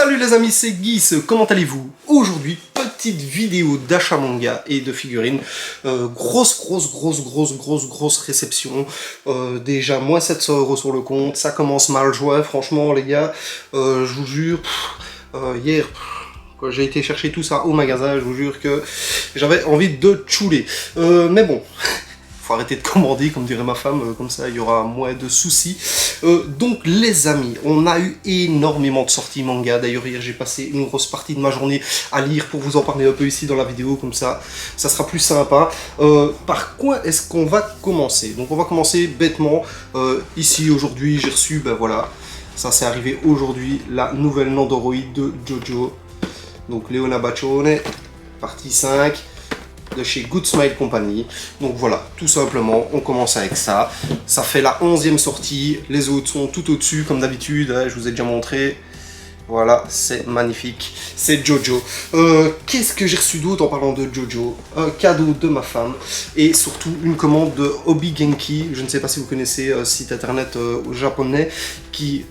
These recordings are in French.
Salut les amis, c'est Guy, comment allez-vous? Aujourd'hui, petite vidéo d'achat manga et de figurines. Grosse réception. Déjà, moins 700 € sur le compte. Ça commence mal joué, franchement les gars. Je vous jure, hier, quand j'ai été chercher tout ça au magasin, je vous jure que j'avais envie de chouler. Mais bon... faut arrêter de commander, comme dirait ma femme, comme ça il y aura moins de soucis. Donc les amis, on a eu énormément de sorties manga. D'ailleurs hier j'ai passé une grosse partie de ma journée à lire pour vous en parler un peu ici dans la vidéo, comme ça sera plus sympa. Par quoi est-ce qu'on va commencer? Donc on va commencer bêtement. Ici aujourd'hui j'ai reçu, ben voilà, ça c'est arrivé aujourd'hui, la nouvelle Nandoroid de Jojo. Donc Leona Bacione, partie 5. De chez Good Smile Company. Donc voilà, tout simplement, on commence avec ça. Ça fait la 11e sortie. Les autres sont tout au-dessus, comme d'habitude. Hein, je vous ai déjà montré. Voilà, c'est magnifique. C'est Jojo. Qu'est-ce que j'ai reçu d'autre en parlant de Jojo? Un cadeau de ma femme. Et surtout, une commande de Hobby Genki. Je ne sais pas si vous connaissez site internet japonais qui...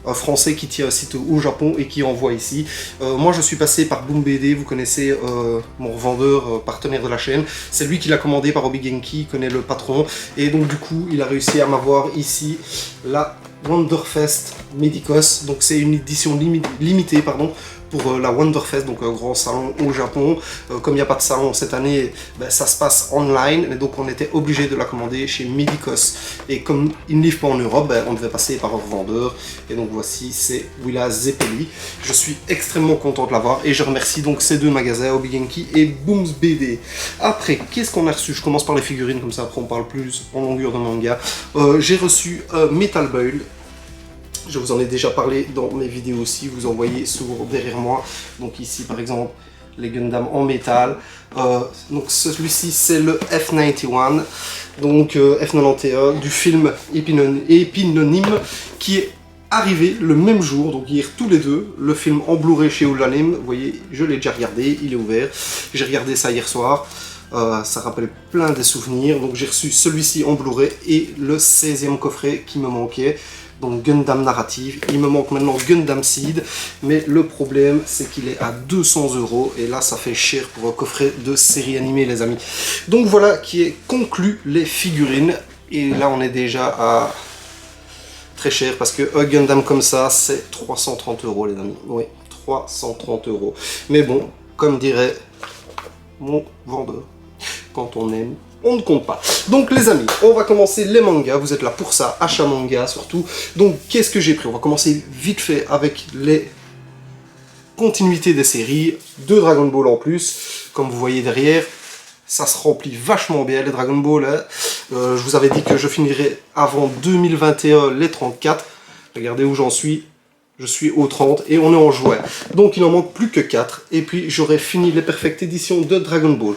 un français qui tient un site au Japon et qui envoie ici. Moi je suis passé par Boom BD, vous connaissez mon revendeur partenaire de la chaîne. C'est lui qui l'a commandé par Hobby Genki, il connaît le patron. Et donc du coup il a réussi à m'avoir ici la Wonderfest Medicos. Donc c'est une édition limitée pardon, pour la Wonderfest, donc un grand salon au Japon. Comme il n'y a pas de salon cette année, ben, ça se passe online, et donc on était obligé de la commander chez Medicos. Et comme il ne livre pas en Europe, ben, on devait passer par un revendeur. Et donc voici, c'est Willa Zeppeli. Je suis extrêmement content de l'avoir et je remercie donc ces deux magasins, Hobby Genki et Booms BD. Après, qu'est-ce qu'on a reçu? Je commence par les figurines, comme ça après on parle plus en longueur de manga. J'ai reçu un Metal Build. Je vous en ai déjà parlé dans mes vidéos aussi, vous en voyez souvent derrière moi. Donc ici par exemple, les Gundam en métal. Donc celui-ci c'est le F91, donc F91 du film épinonyme qui est arrivé le même jour, donc hier tous les deux, le film en Blu-ray chez Ulanim. Vous voyez, je l'ai déjà regardé, il est ouvert. J'ai regardé ça hier soir. Ça rappelle plein de souvenirs. Donc j'ai reçu celui-ci en Blu-ray et le 16e coffret qui me manquait. Donc Gundam Narrative, il me manque maintenant Gundam Seed, mais le problème c'est qu'il est à 200 € et là ça fait cher pour un coffret de série animée les amis. Donc voilà qui est conclu les figurines, et là on est déjà à très cher parce que un Gundam comme ça c'est 330 € les amis, oui 330 €. Mais bon, comme dirait mon vendeur, quand on aime, on ne compte pas. Donc les amis, on va commencer les mangas, vous êtes là pour ça, achat manga surtout. Donc qu'est-ce que j'ai pris? On va commencer vite fait avec les continuités des séries, de Dragon Ball en plus, comme vous voyez derrière. Ça se remplit vachement bien les Dragon Ball. Hein. Je vous avais dit que je finirais avant 2021 les 34. Regardez où j'en suis. Je suis au 30 et on est en juin. Donc il n'en manque plus que 4. Et puis j'aurai fini les Perfect Editions de Dragon Ball.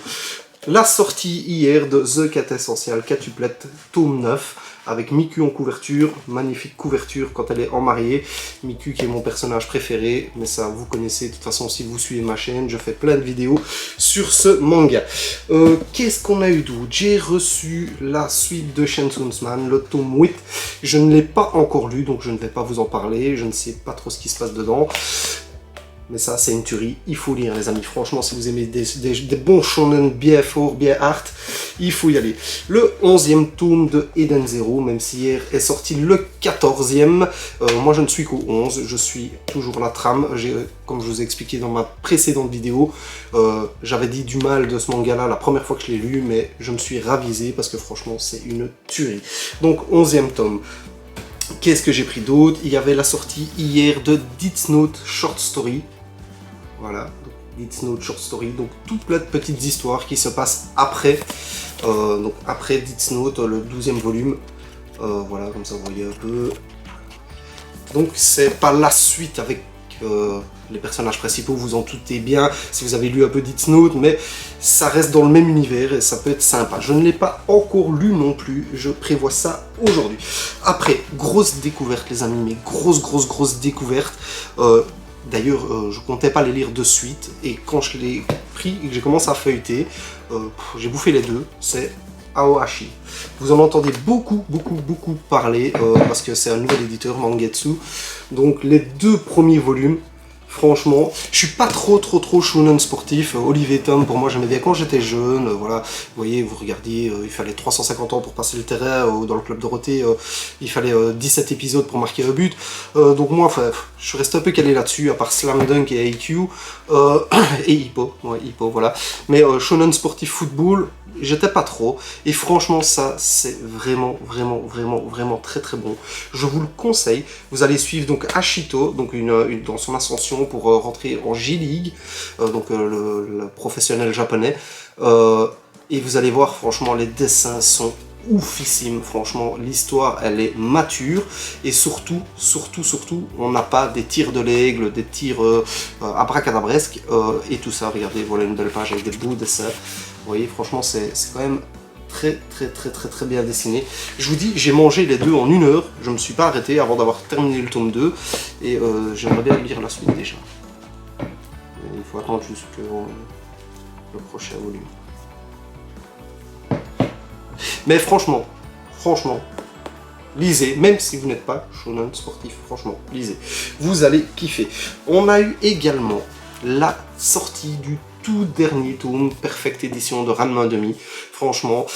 La sortie hier de The Cat Essential Quatuplette tome 9 avec Miku en couverture, magnifique couverture quand elle est en mariée. Miku qui est mon personnage préféré, mais ça vous connaissez de toute façon si vous suivez ma chaîne, je fais plein de vidéos sur ce manga. Qu'est-ce qu'on a eu d'autre? J'ai reçu la suite de Shensun's-Man, le tome 8. Je ne l'ai pas encore lu, donc je ne vais pas vous en parler, je ne sais pas trop ce qui se passe dedans. Mais ça, c'est une tuerie, il faut lire les amis. Franchement, si vous aimez des bons shonen bien forts, bien hard, il faut y aller. Le 11e tome de Eden Zero, même si hier est sorti le 14e. Moi, je ne suis qu'au 11, je suis toujours la trame. Comme je vous ai expliqué dans ma précédente vidéo, j'avais dit du mal de ce manga-là la première fois que je l'ai lu, mais je me suis ravisé parce que franchement, c'est une tuerie. Donc, 11e tome. Qu'est-ce que j'ai pris d'autre? Il y avait la sortie hier de Death Note Short Story. Voilà, Death Note Short Story. Donc tout plein de petites histoires qui se passent après. Donc après Death Note, le 12e volume. Voilà, comme ça vous voyez un peu. Donc c'est pas la suite avec les personnages principaux, vous en doutez bien si vous avez lu un peu Death Note, mais ça reste dans le même univers et ça peut être sympa. Je ne l'ai pas encore lu non plus, je prévois ça aujourd'hui. Après, grosse découverte les amis, mais grosse découverte. D'ailleurs, je comptais pas les lire de suite, et quand je l'ai pris et que j'ai commencé à feuilleter, j'ai bouffé les deux, c'est Aohashi. Vous en entendez beaucoup parler, parce que c'est un nouvel éditeur, Mangetsu. Donc les deux premiers volumes, Franchement, je suis pas trop shonen sportif. Olivier Tom, pour moi, j'aimais bien quand j'étais jeune. Voilà, vous voyez, vous regardiez, il fallait 350 ans pour passer le terrain. Dans le club Dorothée, il fallait 17 épisodes pour marquer un but. Donc moi, enfin, je suis resté un peu calé là-dessus, à part Slam Dunk et IQ. Et Hippo, ouais, Hippo, voilà. Mais shonen sportif football, j'étais pas trop. Et franchement, ça, c'est vraiment très bon. Je vous le conseille. Vous allez suivre donc Ashito, donc dans son ascension pour rentrer en J-League, donc le professionnel japonais. Et vous allez voir, franchement, les dessins sont oufissime, franchement, l'histoire elle est mature et surtout, on n'a pas des tirs de l'aigle, des tirs abracadabresques et tout ça. Regardez, voilà une belle page avec des beaux dessins. Vous voyez, franchement, c'est quand même très bien dessiné. Je vous dis, j'ai mangé les deux en 1 heure, je me suis pas arrêté avant d'avoir terminé le tome 2 et j'aimerais bien lire la suite déjà. Il faut attendre jusqu'au le prochain volume. Mais franchement, lisez, même si vous n'êtes pas shonen sportif, franchement, lisez. Vous allez kiffer. On a eu également la sortie du tout dernier tome, Perfect Edition de Ranma Demi. Franchement,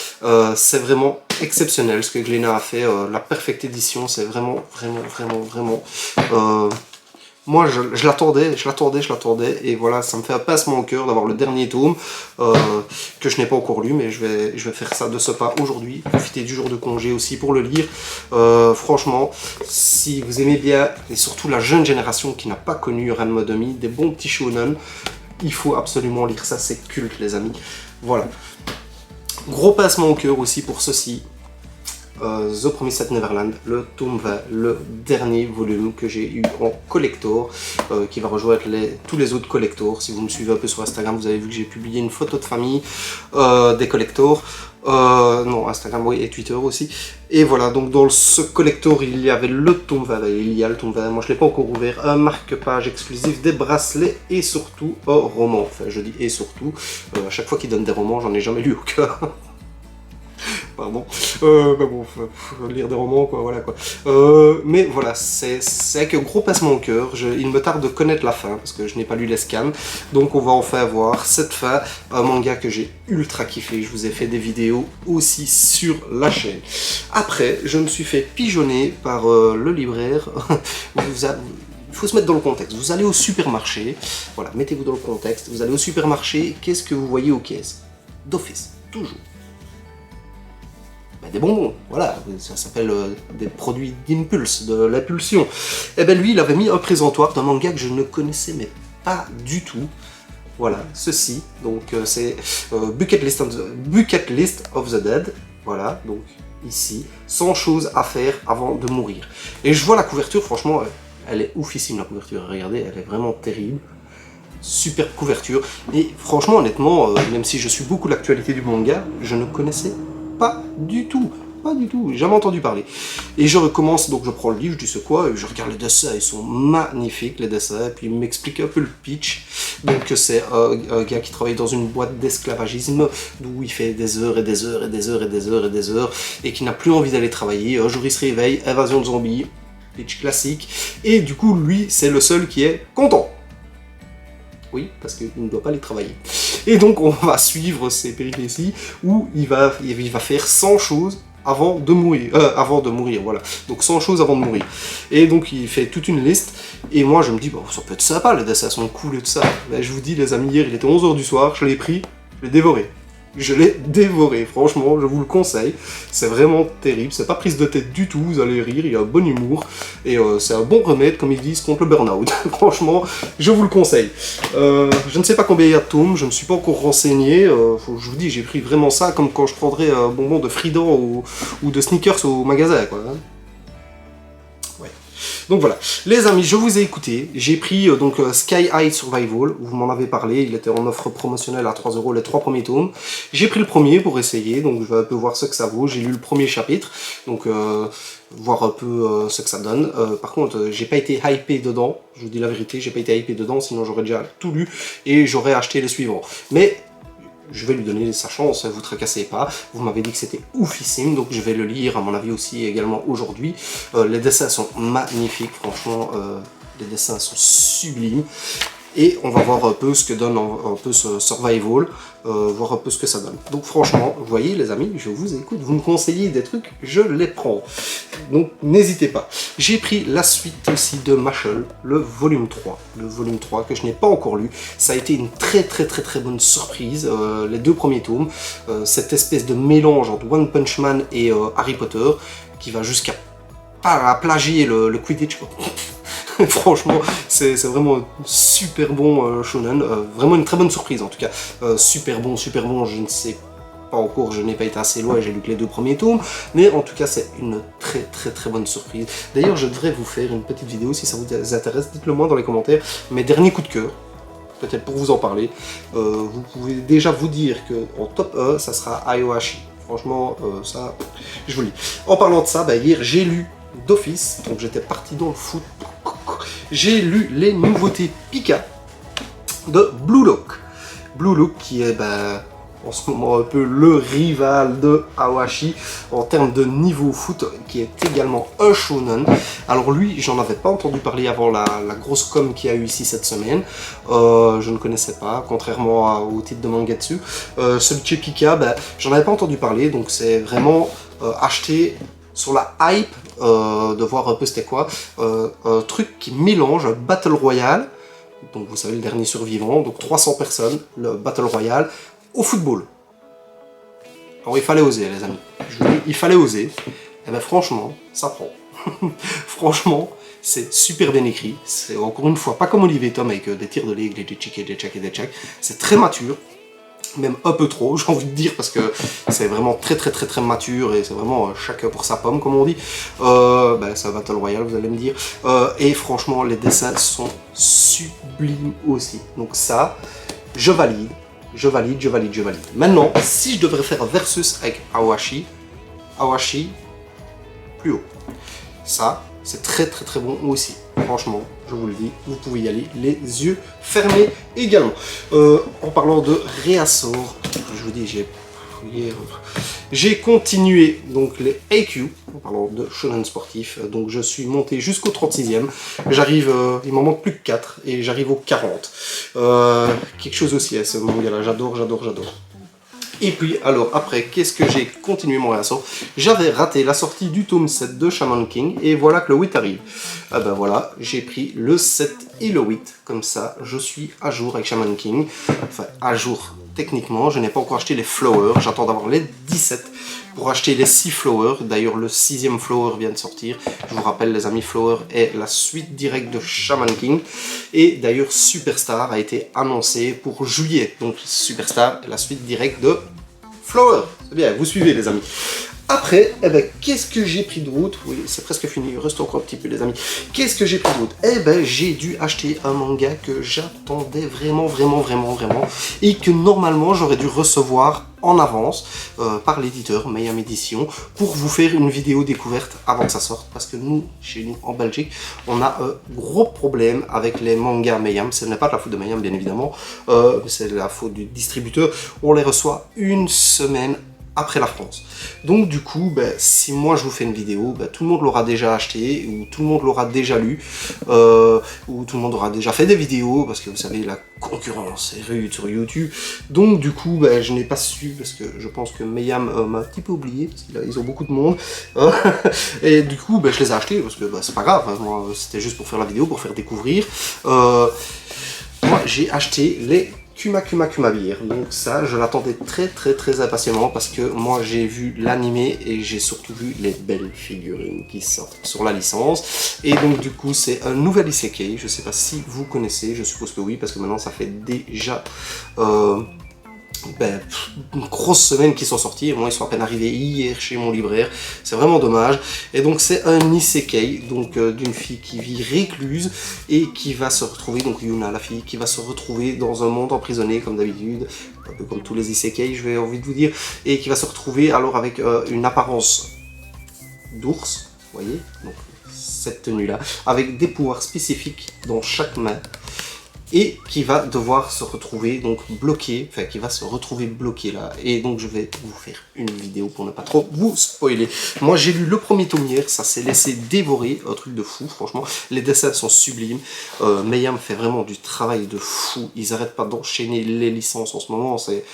c'est vraiment exceptionnel ce que Glénat a fait. La Perfect Edition, c'est vraiment. Moi, je l'attendais, et voilà, ça me fait un pincement au cœur d'avoir le dernier tome, que je n'ai pas encore lu, mais je vais faire ça de ce pas aujourd'hui, profiter du jour de congé aussi pour le lire. Franchement, si vous aimez bien, et surtout la jeune génération qui n'a pas connu Ranma Demi, des bons petits shonen, il faut absolument lire ça, c'est culte les amis. Voilà. Gros pincement au cœur aussi pour ceci. The Promised Neverland, le tome 20, le dernier volume que j'ai eu en collector, qui va rejoindre tous les autres collectors. Si vous me suivez un peu sur Instagram, vous avez vu que j'ai publié une photo de famille des collectors. Non, Instagram, oui, et Twitter aussi. Et voilà, donc dans ce collector, il y avait le tome 20, il y a le tome 20, moi je ne l'ai pas encore ouvert, un marque-page exclusif, des bracelets et surtout un roman. Enfin, je dis et surtout, à chaque fois qu'il donne des romans, j'en ai jamais lu aucun. Pardon, bah bon, faut lire des romans, quoi, voilà quoi. Mais voilà, c'est avec un gros pincement au cœur. Il me tarde de connaître la fin parce que je n'ai pas lu les scans, donc on va enfin voir cette fin, un manga que j'ai ultra kiffé. Je vous ai fait des vidéos aussi sur la chaîne. Après, je me suis fait pigeonner par le libraire. Il faut se mettre dans le contexte. Vous allez au supermarché, voilà, mettez-vous dans le contexte. Vous allez au supermarché, qu'est-ce que vous voyez aux caisses? D'office, toujours. Des bonbons, voilà, ça s'appelle des produits d'impulse, de l'impulsion. Et bien lui, il avait mis un présentoir d'un manga que je ne connaissais mais pas du tout. Voilà, ceci, donc c'est Bucket List of the Dead, voilà, donc ici, 100 choses à faire avant de mourir. Et je vois la couverture, franchement, elle est oufissime la couverture, regardez, elle est vraiment terrible. Superbe couverture, et franchement, honnêtement, même si je suis beaucoup l'actualité du manga, je ne connaissais pas du tout, jamais entendu parler. Et je recommence, donc je prends le livre, je dis c'est quoi, et je regarde les dessins, ils sont magnifiques les dessins, et puis il m'explique un peu le pitch. Donc c'est un gars qui travaille dans une boîte d'esclavagisme, d'où il fait des heures, et qui n'a plus envie d'aller travailler. Un jour il se réveille, invasion de zombies, pitch classique, et du coup lui c'est le seul qui est content. Oui, parce qu'il ne doit pas aller travailler. Et donc on va suivre ces péripéties où il va faire 100 choses avant de mourir. Voilà. Donc 100 choses avant de mourir. Et donc il fait toute une liste. Et moi je me dis, bon, ça peut être sympa, les dessins sont cool et tout ça. Mais je vous dis les amis, hier il était 11 h du soir, je l'ai pris, je l'ai dévoré. Je l'ai dévoré, franchement, je vous le conseille. C'est vraiment terrible, c'est pas prise de tête du tout, vous allez rire, il y a un bon humour. Et c'est un bon remède, comme ils disent, contre le burn-out. Franchement, je vous le conseille. Je ne sais pas combien il y a de tomes, je ne me suis pas encore renseigné. Je vous dis, j'ai pris vraiment ça comme quand je prendrais un bonbon de Fridan ou de Snickers au magasin, quoi. Ouais. Donc voilà, les amis, je vous ai écouté, j'ai pris donc Sky High Survival, vous m'en avez parlé, il était en offre promotionnelle à 3 € les 3 premiers tomes. J'ai pris le premier pour essayer, donc je vais un peu voir ce que ça vaut, j'ai lu le premier chapitre, donc voir un peu ce que ça donne. Par contre, j'ai pas été hypé dedans, je vous dis la vérité, j'ai pas été hypé dedans, sinon j'aurais déjà tout lu et j'aurais acheté les suivants. Mais je vais lui donner sa chance, vous tracassez pas. Vous m'avez dit que c'était oufissime, donc je vais le lire, à mon avis aussi également aujourd'hui. Les dessins sont magnifiques, franchement, les dessins sont sublimes. Et on va voir un peu ce que donne un peu ce survival, voir un peu ce que ça donne. Donc franchement, vous voyez les amis, je vous écoute, vous me conseillez des trucs, je les prends. Donc n'hésitez pas. J'ai pris la suite aussi de Mashle, le volume 3. Le volume 3 que je n'ai pas encore lu. Ça a été une très bonne surprise, les 2 premiers tomes. Cette espèce de mélange entre One Punch Man et Harry Potter, qui va jusqu'à plagier le Quidditch, quoi. Franchement, c'est vraiment un super bon shonen, vraiment une très bonne surprise en tout cas. Super bon, je ne sais pas encore, je n'ai pas été assez loin, j'ai lu que les 2 premiers tomes, mais en tout cas c'est une très bonne surprise. D'ailleurs, je devrais vous faire une petite vidéo si ça vous intéresse, dites-le moi dans les commentaires, mes derniers coups de cœur, peut-être pour vous en parler. Vous pouvez déjà vous dire que en top 1, ça sera Aoashi. Franchement, ça, je vous le dis. En parlant de ça, hier j'ai lu d'office, donc j'étais parti dans le foot. J'ai lu les nouveautés Pika de Blue Lock. Blue Lock qui est en ce moment un peu le rival de Aoashi en termes de niveau foot, qui est également un shonen. Alors lui, j'en avais pas entendu parler avant la grosse com qu'il y a eu ici cette semaine. Je ne connaissais pas, contrairement au titre de Mangetsu. Celui de chez Pika, j'en avais pas entendu parler, donc c'est vraiment acheté sur la hype de voir un peu c'était quoi, un truc qui mélange un Battle Royale, donc vous savez le dernier survivant, donc 300 personnes, le Battle Royale, au football. Alors il fallait oser les amis, je vous dis, il fallait oser, et bien franchement, ça prend. Franchement, c'est super bien écrit, c'est encore une fois pas comme Olivier Tom avec des tirs de ligue, des check et des check et des check, c'est très mature. Même un peu trop, j'ai envie de dire, parce que c'est vraiment très mature et c'est vraiment chacun pour sa pomme, comme on dit. C'est un Battle Royale, vous allez me dire. Et franchement, les dessins sont sublimes aussi. Donc ça, je valide. Maintenant, si je devrais faire un versus avec Aoashi, plus haut. Ça, c'est très bon aussi. Franchement, je vous le dis, vous pouvez y aller les yeux fermés également. En parlant de réassort, je vous dis, j'ai continué donc les AQ, en parlant de shonen sportif, donc je suis monté jusqu'au 36e, j'arrive, il m'en manque plus que 4, et j'arrive au 40. Quelque chose aussi à ce manga-là, j'adore. Et puis, alors, après, qu'est-ce que j'ai continué mon réassort? J'avais raté la sortie du tome 7 de Shaman King, et voilà que le 8 arrive. Voilà, j'ai pris le 7 et le 8, comme ça, je suis à jour avec Shaman King. Enfin, à jour, techniquement, je n'ai pas encore acheté les Flowers, j'attends d'avoir les 17 pour acheter les 6 Flowers. D'ailleurs, le 6e Flower vient de sortir. Je vous rappelle, les amis, Flower est la suite directe de Shaman King. Et d'ailleurs, Superstar a été annoncé pour juillet. Donc, Superstar est la suite directe de Flower. C'est bien, vous suivez, les amis. Après, qu'est-ce que j'ai pris de route? Oui, c'est presque fini, il reste encore un petit peu, les amis. Qu'est-ce que j'ai pris de route? J'ai dû acheter un manga que j'attendais vraiment, et que normalement, j'aurais dû recevoir en avance par l'éditeur Mayhem Édition pour vous faire une vidéo découverte avant que ça sorte, parce que nous, chez nous, en Belgique, on a un gros problème avec les mangas Mayhem. Ce n'est pas de la faute de Mayhem, bien évidemment, c'est la faute du distributeur. On les reçoit une semaine après la France. Donc du coup, si moi je vous fais une vidéo, tout le monde l'aura déjà acheté, ou tout le monde l'aura déjà lu, ou tout le monde aura déjà fait des vidéos, parce que vous savez, la concurrence est rude sur YouTube. Donc du coup, je n'ai pas su, parce que je pense que Mayhem m'a un petit peu oublié, parce qu'ils ont beaucoup de monde. Et du coup, je les ai achetés, parce que c'est pas grave, hein, moi c'était juste pour faire la vidéo, pour faire découvrir. Moi j'ai acheté les Kuma Beer, donc ça je l'attendais très impatiemment, parce que moi j'ai vu l'animé et j'ai surtout vu les belles figurines qui sortent sur la licence. Et donc du coup c'est un nouvel isekai, je sais pas si vous connaissez, je suppose que oui, parce que maintenant ça fait déjà une grosse semaine qu'ils sont sortis, et moi ils sont à peine arrivés hier chez mon libraire, c'est vraiment dommage. Et donc c'est un isekai, donc d'une fille qui vit récluse et qui va se retrouver, donc Yuna, la fille, qui va se retrouver dans un monde emprisonné comme d'habitude, un peu comme tous les isekai, je vais envie de vous dire, et qui va se retrouver alors avec une apparence d'ours, vous voyez, donc cette tenue là, avec des pouvoirs spécifiques dans chaque main. et qui va devoir se retrouver donc bloqué, enfin qui va se retrouver bloqué là, et donc je vais vous faire une vidéo pour ne pas trop vous spoiler. Moi j'ai lu le premier tome hier, ça s'est laissé dévorer, un truc de fou, franchement, les dessins sont sublimes, Mayhem fait vraiment du travail de fou, ils arrêtent pas d'enchaîner les licences en ce moment, c'est...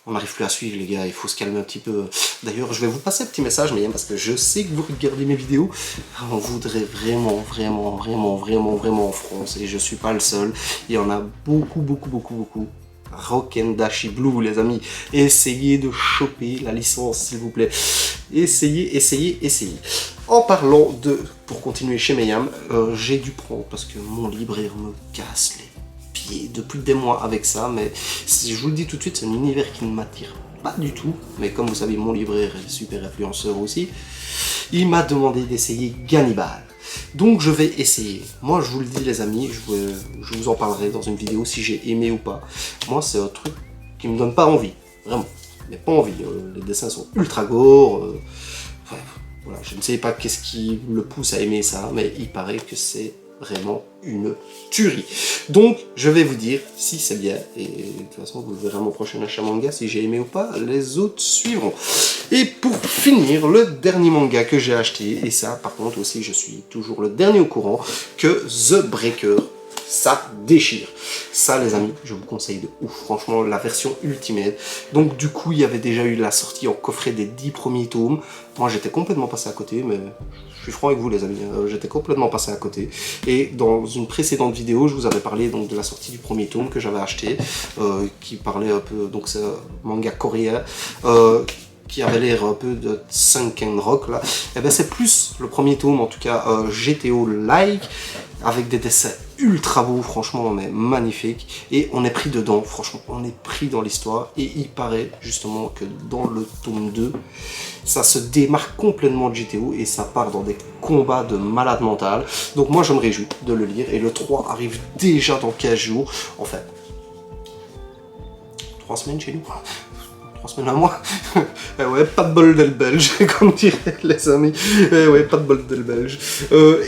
On n'arrive plus à suivre les gars, il faut se calmer un petit peu. D'ailleurs, je vais vous passer un petit message, mais parce que je sais que vous regardez mes vidéos, on voudrait vraiment en France, et je suis pas le seul. Il y en a beaucoup. Rock and Dashi Blue, les amis. Essayez de choper la licence, s'il vous plaît. Essayez. En parlant de... Pour continuer chez Mayhem, j'ai dû prendre, parce que mon libraire me casse les depuis des mois avec ça, mais je vous le dis tout de suite, c'est un univers qui ne m'attire pas du tout, mais comme vous savez, mon libraire est super influenceur aussi, il m'a demandé d'essayer Gannibal. Donc je vais essayer. Moi je vous le dis les amis, je vous en parlerai dans une vidéo si j'ai aimé ou pas. Moi c'est un truc qui me donne pas envie, vraiment, mais pas envie. Les dessins sont ultra gore, voilà, je ne sais pas qu'est-ce qui le pousse à aimer ça, mais il paraît que c'est vraiment une tuerie. Donc, je vais vous dire si c'est bien, et de toute façon, vous verrez mon prochain achat manga, si j'ai aimé ou pas, les autres suivront. Et pour finir, le dernier manga que j'ai acheté, et ça, par contre, aussi, je suis toujours le dernier au courant, que The Breaker, ça déchire. Ça, les amis, je vous conseille de ouf. Franchement, la version Ultimate. Donc, du coup, il y avait déjà eu la sortie en coffret des 10 premiers tomes. Moi, j'étais complètement passé à côté, mais je suis franc avec vous, les amis. J'étais complètement passé à côté. Et dans une précédente vidéo, je vous avais parlé donc de la sortie du premier tome que j'avais acheté, qui parlait un peu, donc c'est un manga coréen, qui avait l'air un peu de sunken rock là. Et ben c'est plus le premier tome, en tout cas GTO-like, avec des dessins ultra beaux, franchement on est magnifique, et on est pris dedans, franchement on est pris dans l'histoire, et il paraît justement que dans le tome 2, ça se démarque complètement de GTO, et ça part dans des combats de malade mental. Donc moi je me réjouis de le lire, et le 3 arrive déjà dans 15 jours, en fait, 3 semaines chez nous. 3 semaines à moi. Eh ouais, pas de bol d'elle belge, comme diraient les amis. Eh ouais, pas de bol d'elle belge.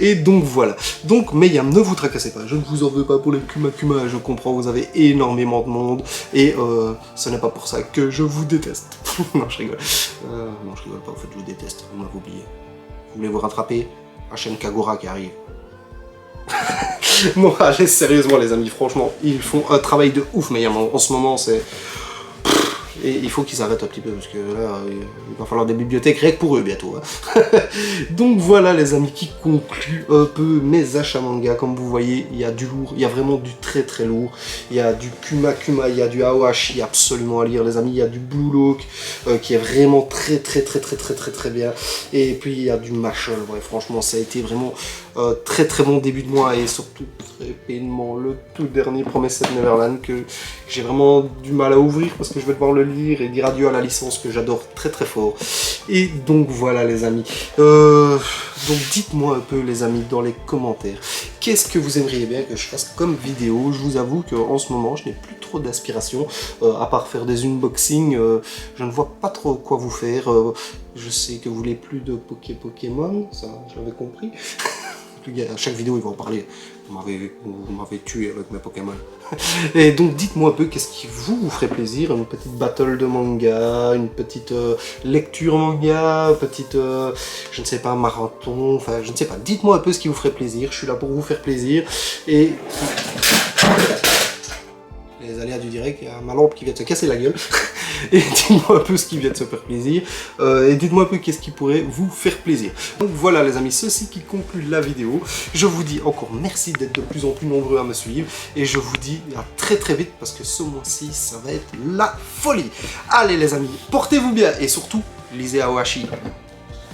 Et donc voilà. Donc Mayhem, ne vous tracassez pas, je ne vous en veux pas pour les Kuma, je comprends, vous avez énormément de monde, et ce n'est pas pour ça que je vous déteste. Non, je rigole. Non, je rigole pas, en fait, je vous déteste, vous m'avez oublié. Vous voulez vous rattraper? Hachem Kagura qui arrive. Non, allez, sérieusement les amis, franchement, ils font un travail de ouf, Mayhem, en ce moment, c'est... Et il faut qu'ils arrêtent un petit peu, parce que là, il va falloir des bibliothèques rien que pour eux bientôt. Hein. Donc voilà les amis, qui conclut un peu mes achats manga. Comme vous voyez, il y a du lourd, il y a vraiment du très lourd. Il y a du Kuma, il y a du Aohashi absolument à lire les amis. Il y a du Blue Lock qui est vraiment très bien. Et puis il y a du Mashal, ouais, franchement ça a été vraiment très bon début de mois, et surtout très painement le tout dernier Promised Neverland que j'ai vraiment du mal à ouvrir parce que je vais devoir le lire et dire adieu à la licence que j'adore très fort. Et donc voilà les amis, donc dites-moi un peu les amis dans les commentaires, qu'est-ce que vous aimeriez bien que je fasse comme vidéo. Je vous avoue qu'en ce moment je n'ai plus trop d'inspiration, à part faire des unboxings, je ne vois pas trop quoi vous faire. Je sais que vous voulez plus de Pokémon, ça j'avais compris. À chaque vidéo, ils vont en parler. Vous m'avez tué avec mes Pokémon. Et donc, dites-moi un peu qu'est-ce qui vous ferait plaisir. Une petite battle de manga, une petite lecture manga, petite, je ne sais pas, marathon, enfin, je ne sais pas. Dites-moi un peu ce qui vous ferait plaisir. Je suis là pour vous faire plaisir. Et... les aléas du direct, il y a ma lampe qui vient de se casser la gueule. Et dites-moi un peu ce qui vient de se faire plaisir, et dites-moi un peu qu'est-ce qui pourrait vous faire plaisir. Donc voilà les amis, ceci qui conclut la vidéo. Je vous dis encore merci d'être de plus en plus nombreux à me suivre, et je vous dis à très vite, parce que ce mois-ci, ça va être la folie. Allez les amis, portez-vous bien, et surtout, lisez Aohashi.